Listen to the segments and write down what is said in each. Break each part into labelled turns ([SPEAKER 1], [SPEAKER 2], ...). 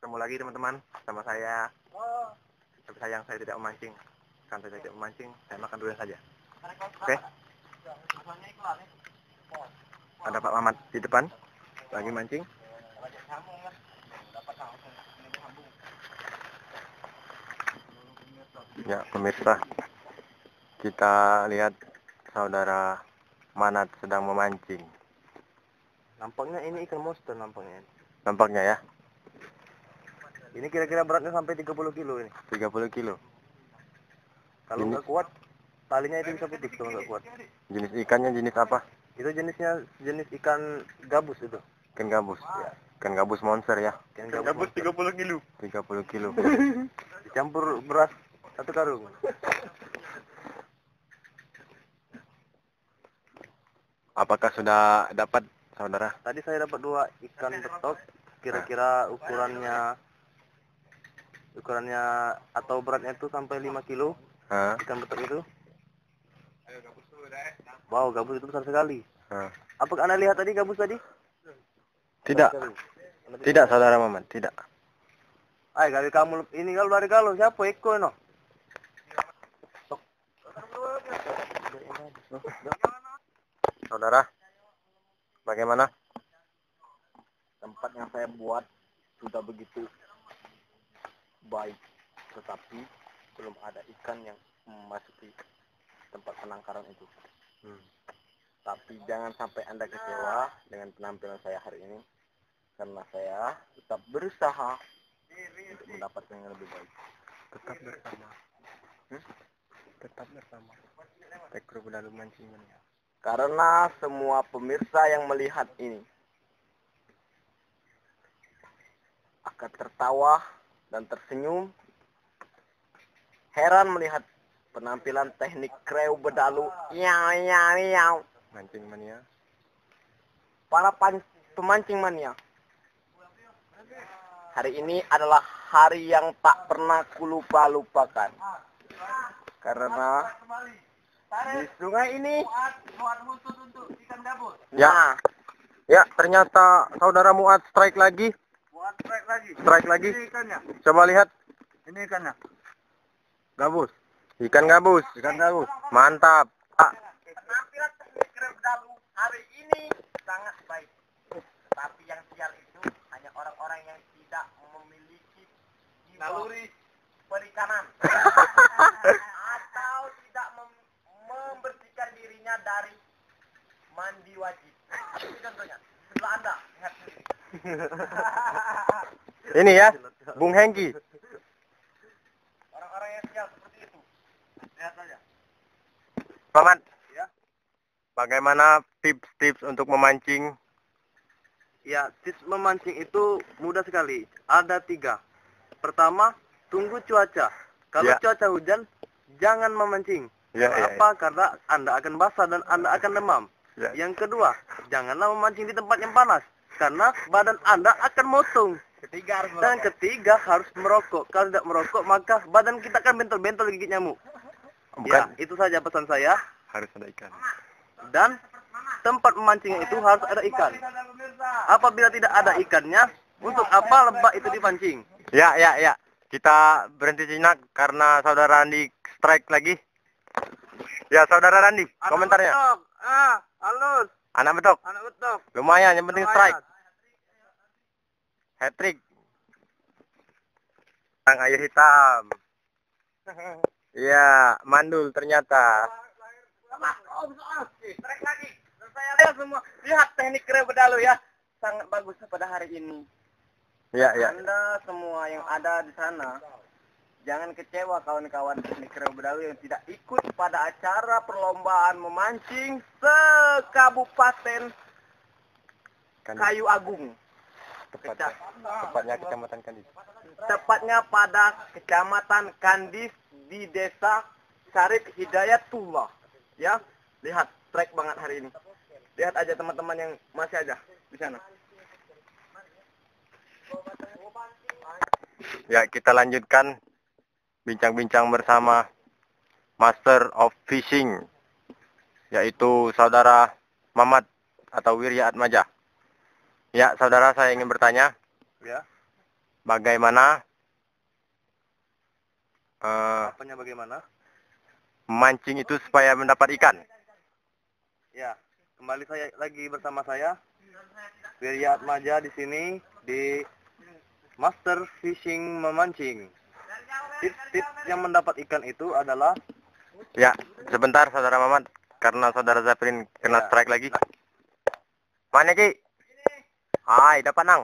[SPEAKER 1] Ketemu lagi teman-teman sama saya. Tapi sayang saya tidak memancing. Karena saya tidak memancing, saya makan durian saja. Oke. Ada Pak Mamat di depan lagi mancing. Ya pemirsa, kita lihat saudara Manat sedang memancing. Nampaknya ini ikan monster nampaknya. Nampaknya ya. Ini kira-kira beratnya sampai 30 kilo ini. 30 kilo. Kalau nggak kuat, talinya itu bisa putus kalau nggak kuat. Jenis ikannya jenis apa? Itu jenisnya jenis ikan gabus itu. Ikan gabus. Ya. Ikan gabus monster ya. Ikan gabus 30 kilo. 30 kilo. Dicampur beras 1 karung. Apakah sudah dapat, saudara? Tadi saya dapat 2 ikan betok. Kira-kira ukurannya atau beratnya itu sampai 5 kilo. Ikan betok itu. Wow, gabus itu besar sekali. Apakah Anda lihat tadi gabus tadi? Tidak. Tidak, saudara Mamat, tidak. Ay, kali kamu ini kalau dari kalau siapa Eko no? Saudara, bagaimana? Tempat yang saya buat sudah begitu baik, tetapi belum ada ikan yang memasuki tempat penangkaran itu. Tapi jangan sampai Anda kecewa dengan penampilan saya hari ini, karena saya tetap berusaha untuk mendapatkan yang lebih baik. Tetap bersama. Tetap bersama. Tekro Bedalu Mancing Mania. Karena semua pemirsa yang melihat ini akan tertawa dan tersenyum, heran melihat penampilan teknik kreu bedalu mancing mania. Para pemancing mania, hari ini adalah hari yang tak pernah kulupakan, karena di sungai ini ya ternyata saudara Muat strike lagi. Strike lagi. Ini ikannya. Coba lihat. Ini ikannya. Gabus. Ikan gabus. Mantap. Penampilan teknik kreu bedalu hari ini sangat baik. Tapi yang sial itu hanya orang-orang yang tidak memiliki naluri perikanan atau tidak membersihkan dirinya dari mandi wajib. Ini contohnya. Sebelah Anda, lihat sendiri. Ini ya, Bung Hengki. Orang-orang yang sial seperti itu. Lihat saja. Paman, ya. Bagaimana tips-tips untuk memancing? Ya, tips memancing itu mudah sekali. Ada 3. Pertama, tunggu cuaca. Kalau cuaca hujan, jangan memancing. Kenapa? Karena Anda akan basah dan Anda akan demam. Yang kedua, janganlah memancing di tempat yang panas, karena badan Anda akan motong. Dan ketiga, harus merokok. Kalau tidak merokok, maka badan kita akan bentol-bentol gigit nyamuk. Ya, itu saja pesan saya. Harus ada ikan. Dan tempat memancing itu harus ada ikan. Apabila tidak ada ikannya, untuk apa lebah itu dipancing? Ya. Kita berhenti sejenak karena saudara Randi strike lagi. Ya, saudara Randi, komentarnya. Halus. Anak betok. Lumayan, yang penting strike. Hat-trick. Air hitam. Iya, mandul ternyata. Strike lagi. Saya semua lihat teknik kreu bedalu ya. Sangat bagus pada hari ini. Ya. Anda semua yang ada di sana, jangan kecewa kawan-kawan teknik kreu bedalu yang tidak ikut pada acara perlombaan memancing se-Kabupaten Kayu Agung. Tepatnya Kecamatan Kandis. Tepatnya pada Kecamatan Kandis di Desa Sarip Hidayatullah. Ya, lihat strike banget hari ini. Lihat aja teman-teman yang masih ada di sana. Ya, kita lanjutkan bincang-bincang bersama Master of Fishing, yaitu saudara Mamat atau Wirya Atmaja. Ya, saudara, saya ingin bertanya. Ya. bagaimana
[SPEAKER 2] Apanya bagaimana?
[SPEAKER 1] memancing itu supaya mendapat ikan.
[SPEAKER 2] Ya, kembali lagi bersama saya Wirya Atmaja di sini di Master Fishing Memancing. Tips-tips yang mendapat ikan itu adalah
[SPEAKER 1] Ya, sebentar saudara Mamat, karena saudara Zaprin kena strike lagi. Mana Ki? Hai, dapat nang.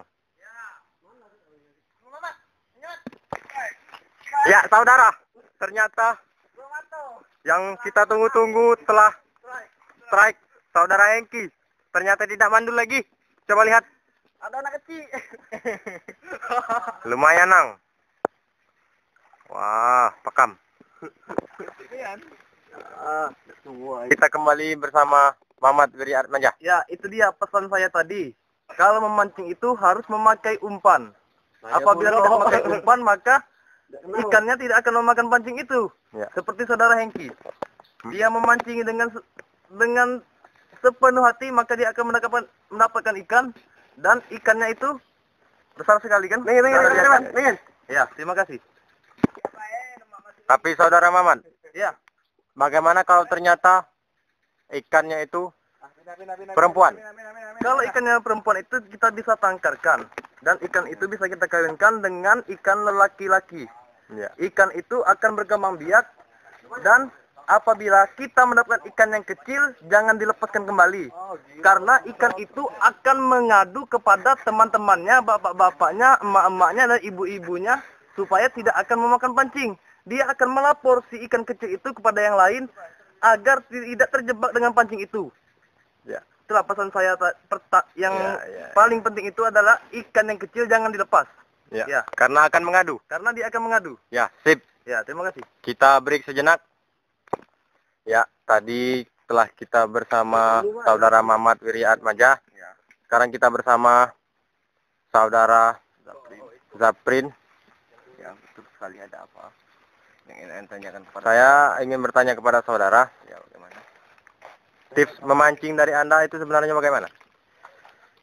[SPEAKER 1] Ya, saudara, ternyata yang kita tunggu-tunggu telah strike saudara Hengki. Ternyata tidak mandul lagi. Coba lihat.
[SPEAKER 2] ada anak kecil.
[SPEAKER 1] Lumayan nang. Wah, pakam. Kita kembali bersama Mamat Wirya Atmaja.
[SPEAKER 2] Ya, itu dia pesan saya tadi. Kalau memancing itu harus memakai umpan. Apabila tidak memakai umpan, maka ikannya tidak akan memakan pancing itu.
[SPEAKER 1] Ya.
[SPEAKER 2] Seperti saudara Hengki. Dia memancing dengan sepenuh hati, maka dia akan mendapatkan ikan. Dan ikannya itu besar sekali kan? Ya, terima kasih.
[SPEAKER 1] Tapi saudara Mamat,
[SPEAKER 2] Ya,
[SPEAKER 1] bagaimana kalau ternyata ikannya itu perempuan?
[SPEAKER 2] kalau ikannya perempuan itu kita bisa tangkarkan. Dan ikan itu bisa kita kawinkan dengan ikan lelaki-laki.
[SPEAKER 1] Ya.
[SPEAKER 2] Ikan itu akan berkembang biak. Dan apabila kita mendapatkan ikan yang kecil, jangan dilepaskan kembali. Karena ikan itu akan mengadu kepada teman-temannya, bapak-bapaknya, emak-emaknya, dan ibu-ibunya, supaya tidak akan memakan pancing. Dia akan melapor si ikan kecil itu kepada yang lain, agar tidak terjebak dengan pancing itu.
[SPEAKER 1] Ya.
[SPEAKER 2] Itulah pesan saya yang
[SPEAKER 1] Ya.
[SPEAKER 2] paling penting itu adalah ikan yang kecil jangan dilepas.
[SPEAKER 1] Ya.
[SPEAKER 2] Ya.
[SPEAKER 1] Karena akan mengadu.
[SPEAKER 2] Karena dia akan mengadu.
[SPEAKER 1] Ya, sip.
[SPEAKER 2] Ya, terima kasih.
[SPEAKER 1] Kita break sejenak. Ya, tadi telah kita bersama saudara Mamat Wirya Atmaja.
[SPEAKER 2] Ya.
[SPEAKER 1] Sekarang kita bersama saudara Zaprin.
[SPEAKER 2] Ya, betul sekali. Ada apa yang ingin tanyakan kepada
[SPEAKER 1] Saya ingin bertanya kepada saudara,
[SPEAKER 2] ya, bagaimana?
[SPEAKER 1] tips memancing dari Anda itu sebenarnya bagaimana?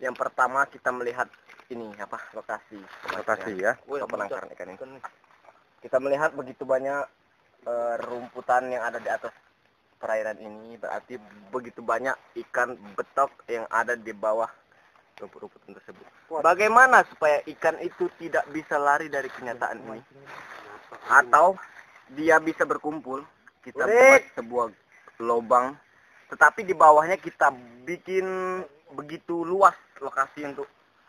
[SPEAKER 2] Yang pertama kita melihat ini lokasi
[SPEAKER 1] ya.
[SPEAKER 2] penangkaran ikan ini. Kita melihat begitu banyak rumputan yang ada di atas perairan ini, berarti begitu banyak ikan betok yang ada di bawah rumput-rumputan tersebut. Bagaimana supaya ikan itu tidak bisa lari dari kenyataan ini? Atau dia bisa berkumpul, kita buat sebuah lubang, tetapi di bawahnya kita bikin begitu luas lokasi untuk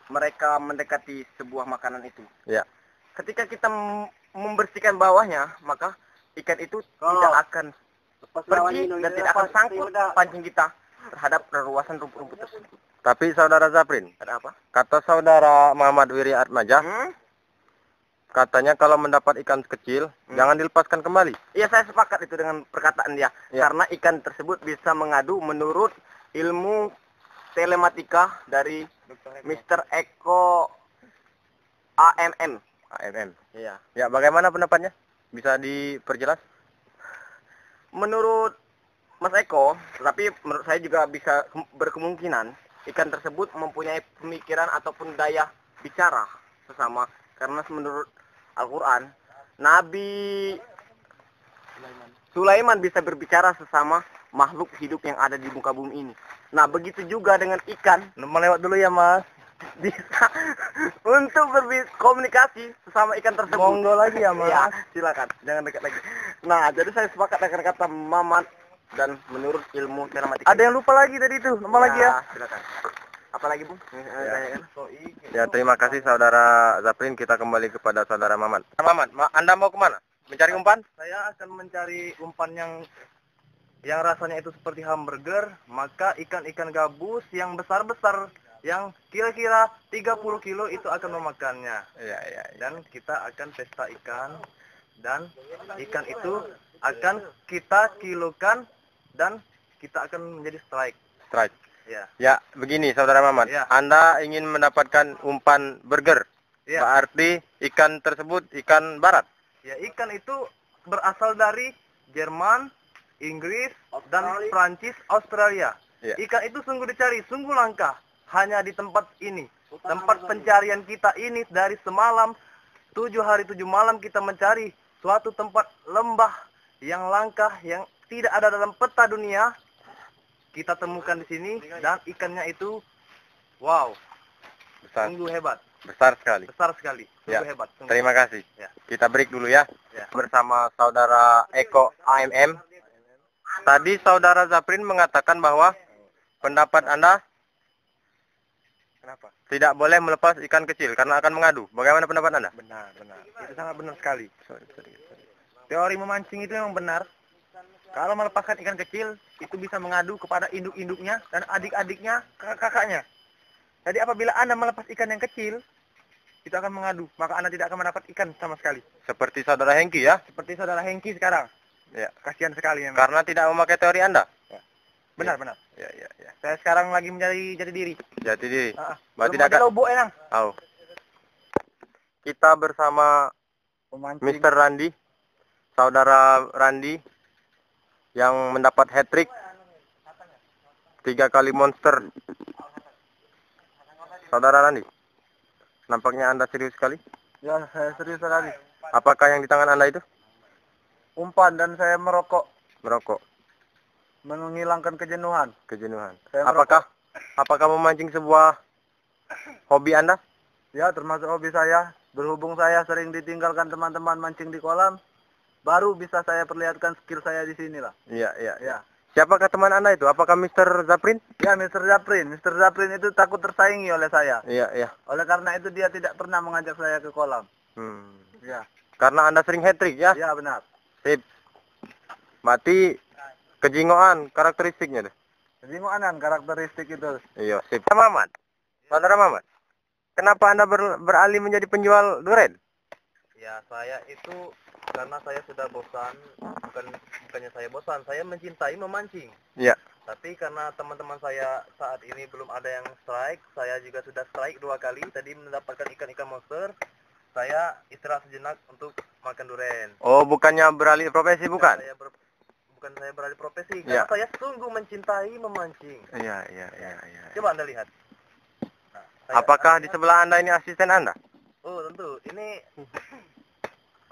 [SPEAKER 2] mereka mendekati sebuah makanan itu.
[SPEAKER 1] Ya.
[SPEAKER 2] Ketika kita membersihkan bawahnya, maka ikan itu tidak akan pergi dan tidak akan sangkut pancing kita terhadap perluasan rumput-rumput tersebut.
[SPEAKER 1] Tapi saudara Zaprin,
[SPEAKER 2] Ada apa?
[SPEAKER 1] kata saudara Muhammad Wirya Atmaja, katanya kalau mendapat ikan kecil, jangan dilepaskan kembali.
[SPEAKER 2] Iya, saya sepakat itu dengan perkataan dia.
[SPEAKER 1] Ya.
[SPEAKER 2] Karena ikan tersebut bisa mengadu menurut ilmu telematika dari Mr. Eko AMM.
[SPEAKER 1] AMM.
[SPEAKER 2] Iya.
[SPEAKER 1] Ya, bagaimana pendapatnya? Bisa diperjelas?
[SPEAKER 2] Menurut Mas Eko, tetapi menurut saya juga bisa berkemungkinan ikan tersebut mempunyai pemikiran ataupun daya bicara sesama. Karena menurut Al-Quran, Nabi Sulaiman bisa berbicara sesama makhluk hidup yang ada di muka bumi ini. Nah, begitu juga dengan ikan.
[SPEAKER 1] Melewat dulu ya, Mas.
[SPEAKER 2] Bisa untuk berkomunikasi sesama ikan tersebut.
[SPEAKER 1] Monggo lagi ya, Mas.
[SPEAKER 2] Ya, silakan. Jangan dekat lagi. Nah, jadi saya sepakat dengan kata Mamat dan menurut ilmu telematika.
[SPEAKER 1] Ada yang lupa lagi tadi itu. Nama lagi ya.
[SPEAKER 2] Silakan. Apalagi, Bu?
[SPEAKER 1] Ya, terima kasih saudara Zaprin. Kita kembali kepada saudara Mamat. Mamat, Anda mau kemana? Mencari umpan?
[SPEAKER 2] Saya akan mencari umpan yang rasanya itu seperti hamburger, maka ikan-ikan gabus yang besar-besar yang kira-kira 30 kilo itu akan memakannya.
[SPEAKER 1] Iya.
[SPEAKER 2] Dan kita akan pesta ikan, dan ikan itu akan kita kilokan dan kita akan menjadi strike.
[SPEAKER 1] Strike.
[SPEAKER 2] Ya.
[SPEAKER 1] Ya, begini saudara Mamat.
[SPEAKER 2] Ya.
[SPEAKER 1] Anda ingin mendapatkan umpan burger.
[SPEAKER 2] Ya.
[SPEAKER 1] Berarti ikan tersebut ikan barat.
[SPEAKER 2] Ya, ikan itu berasal dari Jerman, Inggris, dan Prancis, Australia.
[SPEAKER 1] Ya.
[SPEAKER 2] Ikan itu sungguh dicari, sungguh langka. Hanya di tempat ini. Tempat pencarian kita ini dari semalam
[SPEAKER 1] 7 hari 7 malam kita mencari suatu tempat lembah yang langka, yang tidak ada dalam peta dunia. Kita temukan di sini dan ikannya itu wow,
[SPEAKER 2] Besar.
[SPEAKER 1] sungguh hebat.
[SPEAKER 2] Besar sekali.
[SPEAKER 1] Besar sekali.
[SPEAKER 2] Ya.
[SPEAKER 1] Sungguh hebat. Sungguh
[SPEAKER 2] Terima
[SPEAKER 1] hebat.
[SPEAKER 2] kasih.
[SPEAKER 1] Ya.
[SPEAKER 2] Kita break dulu ya.
[SPEAKER 1] Ya.
[SPEAKER 2] Bersama saudara Eko AMM. Tadi saudara Zaprin mengatakan bahwa pendapat Anda
[SPEAKER 1] Kenapa?
[SPEAKER 2] tidak boleh melepas ikan kecil karena akan mengadu. Bagaimana pendapat Anda?
[SPEAKER 1] Benar. Itu sangat benar sekali. Teori memancing itu memang benar. Kalau melepaskan ikan kecil, itu bisa mengadu kepada induk-induknya dan adik-adiknya, kakak-kakaknya. Jadi apabila Anda melepas ikan yang kecil, itu akan mengadu. Maka Anda tidak akan mendapat ikan sama sekali.
[SPEAKER 2] Seperti saudara Hengki ya?
[SPEAKER 1] Seperti saudara Hengki sekarang.
[SPEAKER 2] Ya.
[SPEAKER 1] Kasihan sekali memang.
[SPEAKER 2] Karena tidak memakai teori Anda?
[SPEAKER 1] Benar.
[SPEAKER 2] Ya.
[SPEAKER 1] Saya sekarang lagi mencari jati diri.
[SPEAKER 2] Jati diri.
[SPEAKER 1] Berarti
[SPEAKER 2] Berarti tidak
[SPEAKER 1] lobo enang.
[SPEAKER 2] tahu. Kita bersama
[SPEAKER 1] Pemancing.
[SPEAKER 2] Mr. Randi, saudara Randi yang mendapat hat-trick 3 kali monster. Saudara Randi, nampaknya Anda serius sekali.
[SPEAKER 1] Ya, saya serius sekali.
[SPEAKER 2] Apakah yang di tangan Anda itu?
[SPEAKER 1] Umpan dan saya merokok.
[SPEAKER 2] Merokok.
[SPEAKER 1] Menghilangkan kejenuhan. Saya
[SPEAKER 2] Apakah memancing sebuah hobi Anda?
[SPEAKER 1] Ya, termasuk hobi saya. Berhubung saya sering ditinggalkan teman-teman mancing di kolam, baru bisa saya perlihatkan skill saya di sini lah.
[SPEAKER 2] Iya.
[SPEAKER 1] Ya.
[SPEAKER 2] Siapakah teman Anda itu? Apakah Mr. Zaprin?
[SPEAKER 1] Ya, Mr. Zaprin. Mr. Zaprin itu takut tersaingi oleh saya.
[SPEAKER 2] Iya.
[SPEAKER 1] Oleh karena itu dia tidak pernah mengajak saya ke kolam. Ya.
[SPEAKER 2] Karena Anda sering hat-trick ya?
[SPEAKER 1] Ya, benar.
[SPEAKER 2] Sip. Berarti kejingoan karakteristiknya deh.
[SPEAKER 1] Kejingoanan karakteristik itu.
[SPEAKER 2] Iya, sip. Saudara Mamat, kenapa Anda beralih menjadi penjual durian?
[SPEAKER 1] Ya, saya itu karena saya sudah bosan, bukannya saya bosan, saya mencintai memancing.
[SPEAKER 2] Iya.
[SPEAKER 1] Tapi karena teman-teman saya saat ini belum ada yang strike, saya juga sudah strike 2 kali, tadi mendapatkan ikan-ikan monster, saya istirahat sejenak untuk makan durian.
[SPEAKER 2] Oh, bukannya beralih profesi bukan?
[SPEAKER 1] Bukan saya beralih profesi, karena
[SPEAKER 2] Ya.
[SPEAKER 1] saya sungguh mencintai memancing.
[SPEAKER 2] Iya.
[SPEAKER 1] Coba Anda lihat. Nah,
[SPEAKER 2] Apakah di sebelah Anda ini asisten Anda?
[SPEAKER 1] Oh, tentu. Ini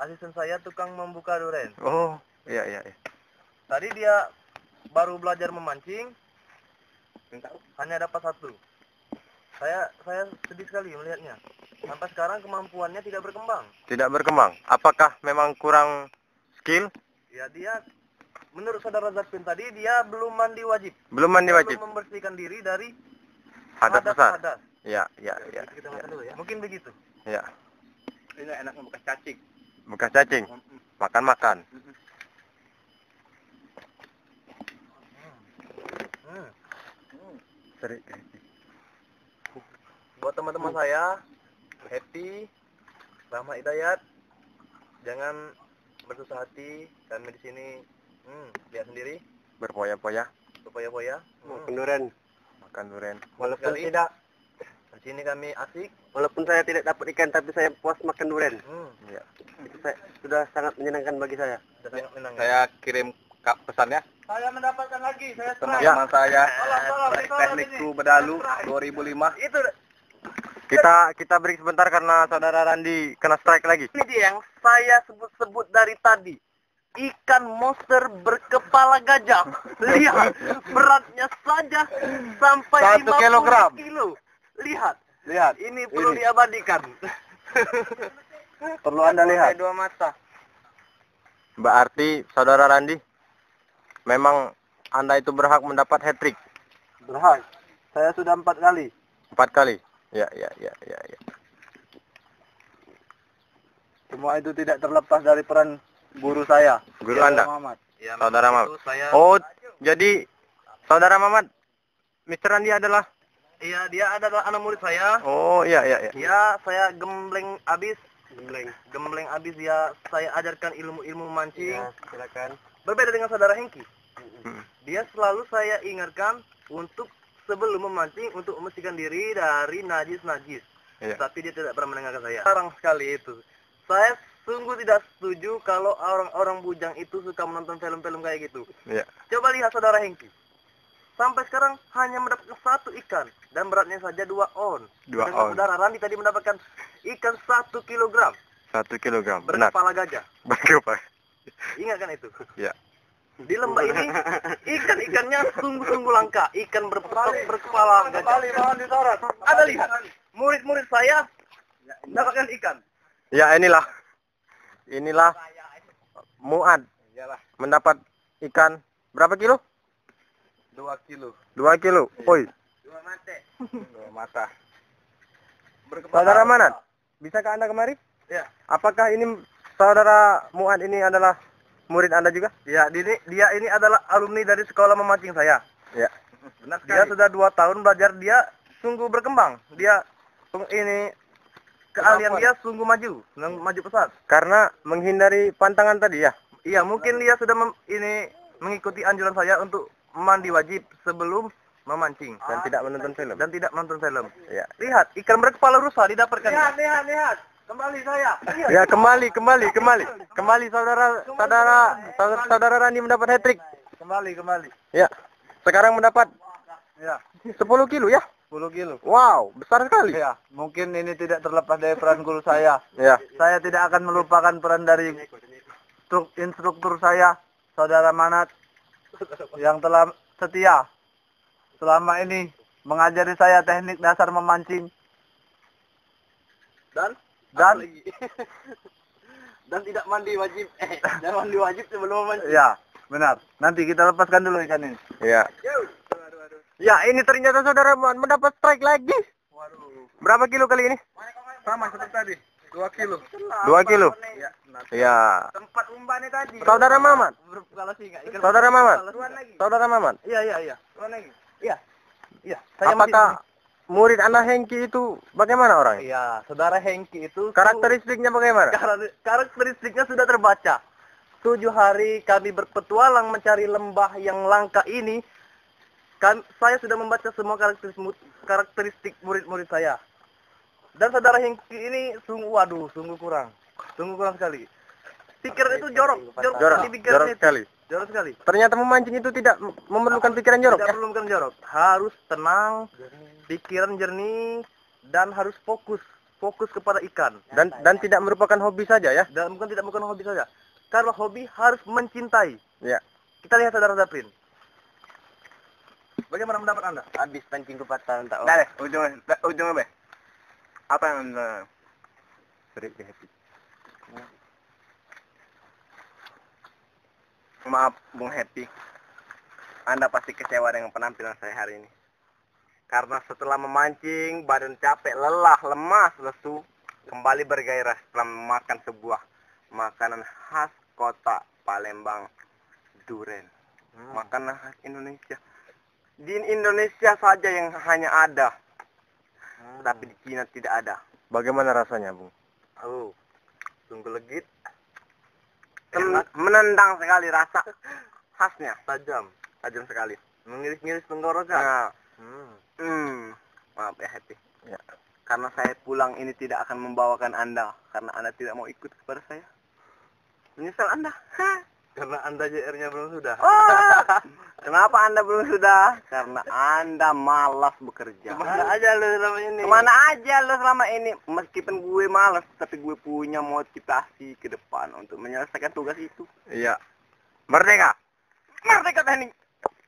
[SPEAKER 1] asisten saya tukang membuka durian.
[SPEAKER 2] Oh, iya.
[SPEAKER 1] Tadi dia baru belajar memancing, hanya dapat 1. Saya sedih sekali melihatnya. Sampai sekarang kemampuannya tidak berkembang.
[SPEAKER 2] Tidak berkembang. Apakah memang kurang skill?
[SPEAKER 1] Ya, dia menurut saudara Zapin tadi dia belum mandi wajib.
[SPEAKER 2] Belum mandi wajib.
[SPEAKER 1] Belum membersihkan diri dari
[SPEAKER 2] Hadas besar.
[SPEAKER 1] hadas.
[SPEAKER 2] Iya.
[SPEAKER 1] Kita makan dulu ya. Mungkin begitu.
[SPEAKER 2] Iya.
[SPEAKER 1] Ini enaknya bekas cacing.
[SPEAKER 2] Bekas cacing. Makan.
[SPEAKER 1] Buat teman-teman saya, Happy, Rahmat Hidayat, jangan bersusah hati. Kami di sini, lihat sendiri,
[SPEAKER 2] Berpoya-poya.
[SPEAKER 1] berpoya-poya.
[SPEAKER 2] Makan durian.
[SPEAKER 1] Walaupun tidak, di sini kami asik.
[SPEAKER 2] Walaupun saya tidak dapat ikan, tapi saya puas makan durian.
[SPEAKER 1] Iya.
[SPEAKER 2] Itu sudah sangat menyenangkan bagi saya.
[SPEAKER 1] Sudah sangat menang.
[SPEAKER 2] Saya kirim pesannya.
[SPEAKER 1] Saya mendapatkan lagi, saya
[SPEAKER 2] Teman-teman saya,
[SPEAKER 1] Tolong,
[SPEAKER 2] Teknikku Bedalu 2005.
[SPEAKER 1] Itu
[SPEAKER 2] Kita break sebentar karena saudara Randi kena strike lagi.
[SPEAKER 1] ini dia yang saya sebut-sebut dari tadi. Ikan monster berkepala gajah. Lihat, beratnya saja sampai
[SPEAKER 2] 1 kilogram.
[SPEAKER 1] 50 kilo. Lihat,
[SPEAKER 2] Lihat.
[SPEAKER 1] ini perlu diabadikan.
[SPEAKER 2] Perlu Anda lihat.
[SPEAKER 1] 2 mata.
[SPEAKER 2] Berarti saudara Randi, memang Anda itu berhak mendapat hat-trick.
[SPEAKER 1] Berhak. Saya sudah 4 kali.
[SPEAKER 2] 4 kali. Ya.
[SPEAKER 1] Semua itu tidak terlepas dari peran guru saya.
[SPEAKER 2] Guru
[SPEAKER 1] Saudara
[SPEAKER 2] Anda?
[SPEAKER 1] Mamat. Ya,
[SPEAKER 2] Saudara
[SPEAKER 1] memang
[SPEAKER 2] Mamat.
[SPEAKER 1] itu saya.
[SPEAKER 2] Oh, jadi saudara Mamat, Mr. Randi adalah?
[SPEAKER 1] Iya, dia adalah anak murid saya.
[SPEAKER 2] Oh, iya.
[SPEAKER 1] Ya, saya gembleng abis. Gembleng abis ya, saya ajarkan ilmu-ilmu memancing.
[SPEAKER 2] Ya, silakan.
[SPEAKER 1] Berbeda dengan saudara Hengki.
[SPEAKER 2] Hmm.
[SPEAKER 1] Dia selalu saya ingatkan untuk sebelum memancing untuk membersihkan diri dari najis-najis.
[SPEAKER 2] Iya.
[SPEAKER 1] Tapi dia tidak pernah mendengarkan saya. Jarang sekali itu. Saya sungguh tidak setuju kalau orang-orang bujang itu suka menonton film-film kayak gitu.
[SPEAKER 2] Iya.
[SPEAKER 1] Coba lihat saudara Hengki. Sampai sekarang hanya mendapatkan 1 ikan dan beratnya saja 2 on.
[SPEAKER 2] 2
[SPEAKER 1] Sedangkan
[SPEAKER 2] on.
[SPEAKER 1] saudara Randi tadi mendapatkan ikan 1 kilogram. 1 kilogram. Benar.
[SPEAKER 2] Berkepala gajah.
[SPEAKER 1] Berkepala.
[SPEAKER 2] Ingat kan itu?
[SPEAKER 1] Ya.
[SPEAKER 2] Di lembah ini ikan-ikannya sungguh-sungguh langka. Ikan berkepala gajah. Ada lihat. Murid-murid saya mendapatkan ikan.
[SPEAKER 1] Ya, inilah Muad mendapat ikan berapa kilo?
[SPEAKER 2] 2 kilo.
[SPEAKER 1] 2 kilo. Oi.
[SPEAKER 2] 2 mata.
[SPEAKER 1] Saudara Manat, bisakah Anda kemari?
[SPEAKER 2] Ya.
[SPEAKER 1] Apakah ini saudara Muad ini adalah murid Anda juga?
[SPEAKER 2] Ya, dia ini adalah alumni dari sekolah memancing saya.
[SPEAKER 1] Ya.
[SPEAKER 2] Benar sekali. Dia sudah 2 tahun belajar, dia sungguh berkembang. Dia ini keahlian dia sungguh maju pesat.
[SPEAKER 1] Karena menghindari pantangan tadi ya?
[SPEAKER 2] Iya, mungkin dia sudah mengikuti anjuran saya untuk mandi wajib sebelum memancing
[SPEAKER 1] Dan tidak menonton film. Ya.
[SPEAKER 2] Lihat, ikan berkepala rusa didapatkan. Lihat. Kembali saya.
[SPEAKER 1] Ya, kembali saudara Rani mendapat hat-trick.
[SPEAKER 2] Kembali.
[SPEAKER 1] Ya. Sekarang mendapat
[SPEAKER 2] Ya,
[SPEAKER 1] 10 kilo ya?
[SPEAKER 2] 10 kilo.
[SPEAKER 1] Wow, besar sekali.
[SPEAKER 2] Ya, mungkin ini tidak terlepas dari peran guru saya.
[SPEAKER 1] Ya.
[SPEAKER 2] Saya tidak akan melupakan peran dari instruktur saya, Saudara Manat, yang telah setia selama ini mengajari saya teknik dasar memancing. Dan tidak mandi wajib. Jangan mandi wajib sebelum memancing. Ya, benar. Nanti kita lepaskan dulu ikan ini.
[SPEAKER 1] Ya. Ya, ini ternyata saudara mendapat strike lagi.
[SPEAKER 2] Waduh.
[SPEAKER 1] Berapa kilo kali ini?
[SPEAKER 2] Sama seperti tadi. 2 kilo.
[SPEAKER 1] 2 kilo.
[SPEAKER 2] Ya,
[SPEAKER 1] Ya.
[SPEAKER 2] tempat umpannya tadi.
[SPEAKER 1] Saudara Mamat.
[SPEAKER 2] Kalau sih enggak.
[SPEAKER 1] Saudara Mamat.
[SPEAKER 2] Iya. Tuan lagi. Iya.
[SPEAKER 1] Apakah murid Anda Hengki itu bagaimana orangnya?
[SPEAKER 2] Iya, saudara Hengki itu
[SPEAKER 1] Karakteristiknya bagaimana?
[SPEAKER 2] karakteristiknya sudah terbaca. 7 hari kami berpetualang mencari lembah yang langka ini. Saya sudah membaca semua karakteristik murid-murid saya. Dan saudara Hengki ini sungguh kurang sekali. Pikiran itu jorok
[SPEAKER 1] sekali.
[SPEAKER 2] Jorok sekali.
[SPEAKER 1] Ternyata memancing itu tidak memerlukan pikiran jorok.
[SPEAKER 2] Tidak memerlukan jorok. Harus tenang, pikiran jernih, dan harus fokus kepada ikan.
[SPEAKER 1] Dan tidak merupakan hobi saja ya?
[SPEAKER 2] Dan bukan hobi saja. Karena hobi harus mencintai.
[SPEAKER 1] Ya.
[SPEAKER 2] Kita lihat saudara Zaprin. Bagaimana mendapat Anda?
[SPEAKER 1] Habis pancing ke patah tak.
[SPEAKER 2] Dah, ujungnya be. Apa yang Anda
[SPEAKER 1] Happy.
[SPEAKER 2] Maaf, Bung Happy. Anda pasti kecewa dengan penampilan saya hari ini. Karena setelah memancing, badan capek, lelah, lemas, lesu, kembali bergairah setelah memakan sebuah makanan khas kota Palembang, duren. Makanan khas Indonesia. Di Indonesia saja yang hanya ada. Tapi di Cina tidak ada.
[SPEAKER 1] Bagaimana rasanya, Bung?
[SPEAKER 2] Oh, sungguh legit.
[SPEAKER 1] Menendang sekali rasa.
[SPEAKER 2] Khasnya tajam sekali, mengiris-ngiris tenggorokan. Maaf ya Happy.
[SPEAKER 1] Ya.
[SPEAKER 2] Karena saya pulang ini tidak akan membawakan Anda, karena Anda tidak mau ikut kepada saya. Menyesal Anda. Karena Anda JR-nya belum sudah.
[SPEAKER 1] Kenapa Anda belum sudah?
[SPEAKER 2] Karena Anda malas bekerja.
[SPEAKER 1] Kemana aja lo
[SPEAKER 2] selama ini? Meskipun gue malas, tapi gue punya motivasi ke depan untuk menyelesaikan tugas itu.
[SPEAKER 1] Iya. Merdeka teknik.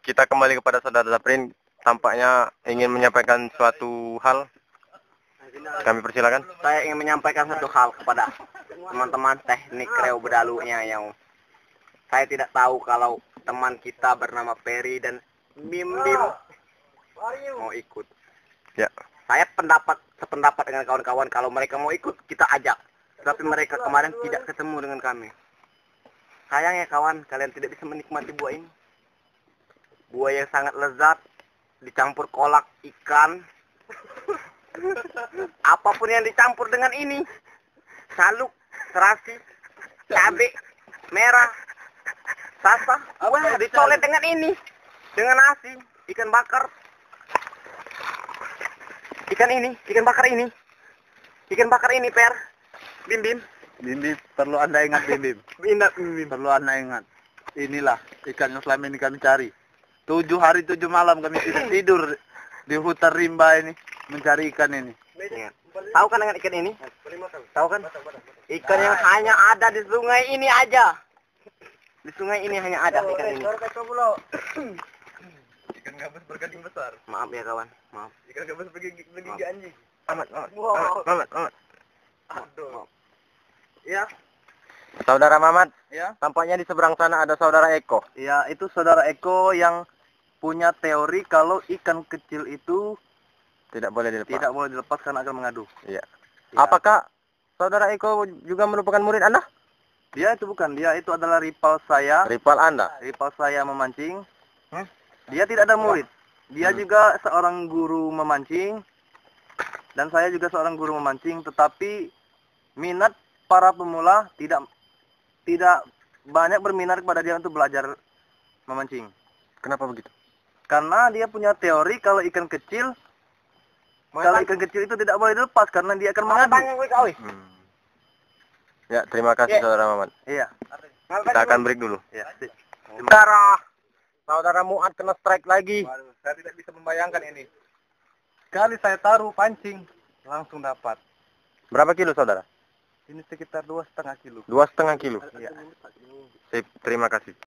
[SPEAKER 1] Kita kembali kepada saudara Zaprin. Tampaknya ingin menyampaikan suatu hal. Kami persilakan.
[SPEAKER 2] Saya ingin menyampaikan satu hal kepada teman-teman teknik Reo Bedalunya yang saya tidak tahu kalau teman kita bernama Peri dan Bim mau ikut.
[SPEAKER 1] Ya.
[SPEAKER 2] Saya sependapat dengan kawan-kawan kalau mereka mau ikut kita ajak. Tapi mereka kemarin tidak ketemu dengan kami. Sayang ya kawan, kalian tidak bisa menikmati buah ini. Buah yang sangat lezat, dicampur kolak ikan. Apapun yang dicampur dengan ini. Saluk, terasi, cabai, merah, sasa. Wah, dicolet dengan ini. Dengan nasi, ikan bakar. Ikan bakar ini, Per. Bim.
[SPEAKER 1] Bim, perlu Anda ingat Bim.
[SPEAKER 2] Perlu Anda ingat. Inilah ikan yang selama ini kami cari. 7 hari 7 malam kami tidak tidur di hutan rimba ini mencari ikan ini.
[SPEAKER 1] Tahu kan dengan ikan ini? Tahu kan?
[SPEAKER 2] Ikan yang hanya ada di sungai ini aja. Di sungai ini hanya ada ikan ini.
[SPEAKER 1] Ikan gabus bergading besar.
[SPEAKER 2] Maaf ya kawan, maaf.
[SPEAKER 1] Ikan gabus bergigi anjing.
[SPEAKER 2] Amat.
[SPEAKER 1] Aduh. Ya.
[SPEAKER 2] Saudara Mamat,
[SPEAKER 1] Ya.
[SPEAKER 2] tampaknya di seberang sana ada saudara Eko.
[SPEAKER 1] Ya, itu saudara Eko yang punya teori kalau ikan kecil itu
[SPEAKER 2] Tidak boleh
[SPEAKER 1] dilepas karena akan mengadu.
[SPEAKER 2] Iya.
[SPEAKER 1] Ya.
[SPEAKER 2] Apakah saudara Eko juga merupakan murid Anda?
[SPEAKER 1] Dia itu bukan, dia itu adalah rival saya.
[SPEAKER 2] Rival Anda?
[SPEAKER 1] Rival saya memancing. Dia tidak ada murid. Dia juga seorang guru memancing. Dan saya juga seorang guru memancing. Tetapi minat para pemula tidak banyak berminat kepada dia untuk belajar memancing.
[SPEAKER 2] Kenapa begitu?
[SPEAKER 1] Karena dia punya teori kalau ikan kecil itu tidak boleh dilepas karena dia akan mengadu.
[SPEAKER 2] Ya, terima kasih saudara Mamat.
[SPEAKER 1] Iya.
[SPEAKER 2] Kita akan break dulu.
[SPEAKER 1] Ya.
[SPEAKER 2] Saudara Muat kena strike lagi.
[SPEAKER 1] Waduh, saya tidak bisa membayangkan ini. Sekali saya taruh pancing, langsung dapat.
[SPEAKER 2] Berapa kilo saudara?
[SPEAKER 1] Ini sekitar 2,5 kilo.
[SPEAKER 2] 2,5 kilo.
[SPEAKER 1] Iya.
[SPEAKER 2] Sip, terima kasih.